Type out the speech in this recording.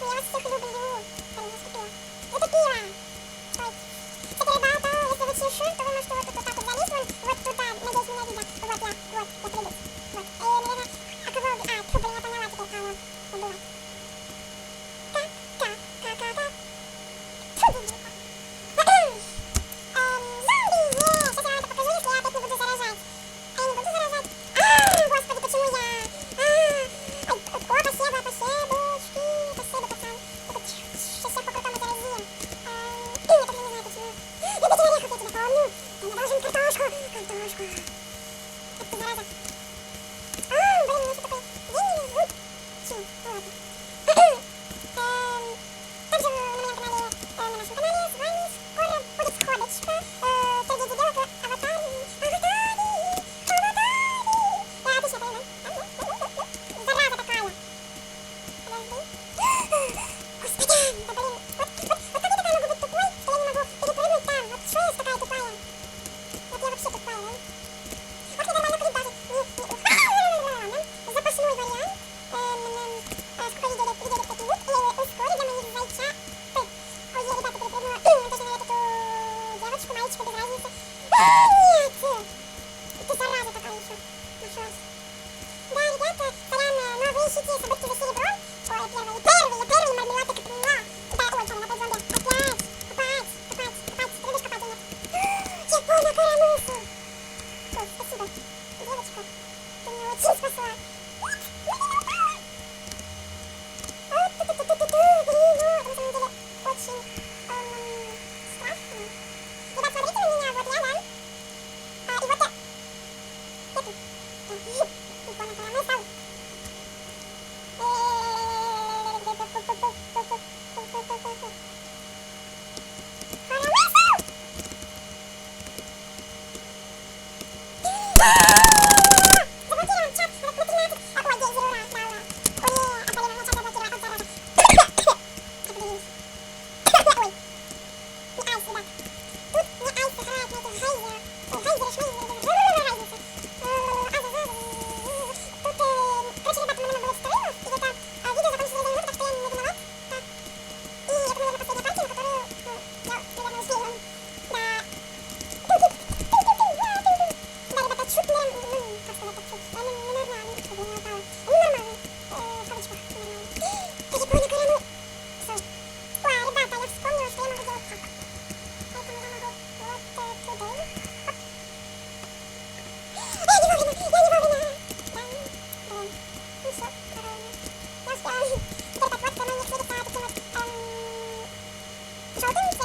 я вас всех люблю. Это пиво. Ой. Кстати, ребята, если вы чешир, то вы можете вот тут вот так вот залезть, вот туда, надеюсь, меня видно. Вот я приду. Вот. Наверное, а кого... фу, блин, я поняла теперь, кого убивать. Ка-ка-ка-ка-ка. Фу, блин, зомби! Сейчас я вам это покажу, если я опять не буду заражать. Я не буду заражать. Господи, почему я... О, спасибо, спасибочки. Спасибо, пацан. Сейчас всех по крутому заразим. Я только не знаю, почему. Любитель орехов, я тебя помню. Я не должен картошку. Картошку. Это ты, зараза. Блин, у меня еще такой день не везут. Чу, ну ладно. Также на моем канале, на нашем канале с вами скоро будет сходочка. Среди делок аватарий. Я отлично пойму. Зараза такая. Подожди. Господи, да блин. Вот как я такая могу быть тупой, что я не могу перепрыгнуть там? Вот что я такая тупая? Вот я вообще тупая, да? Вот я нормально клип даже не... Запасной вариант. Сколько видео такие вот. И ускорить для моих зайчат. Ой, я, ребята, перепрыгнула. Точно эту девочку, мальчика, без разницы. Нет! Ты зараза такая еще. Нашлась. Да, ребята, сорян, но вы ищите событки за серебром. Ой, первый мармелад, так поняла. Да, ой, там, опять зомби. Опять. Копать. Ты любишь копать или нет? Чекуна карамусу. Ой, спасибо. Девочка, ты меня очень спасла. Блин, ну, это на самом деле очень страшно. Ребят, смотрите на меня, вот я, да? И вот я. Икона карамусу. Заблокирован чат на 13. Ой, гейзер, ура, да, ура. О, не, отвалил, на чат заблокирован, от зараза. Определились. Ой, не айс, ребят. Тут не айс, играет на этих гейзерах. Гейзеры, шмейзеры, разница. Тут, короче, ребята, у меня было стримов, и это видео закончилось за минуту, так что я не виноват. Так. И это, наверное, последняя партия, которую, я, наверное, успею. Да. Да, ребята, чуть не... как сказать, так чуть. Ненормально, чтобы не упало. Ненормально. В кавычках, ненормально. Прикольно, караму. Ой, ребята, я вспомнила, что я могу делать так. Поэтому я могу вот туда. Я не вовремя. Да, блин. Ну всё, нормально. Я успела. Теперь так вот, карман не светится таким вот, желтым.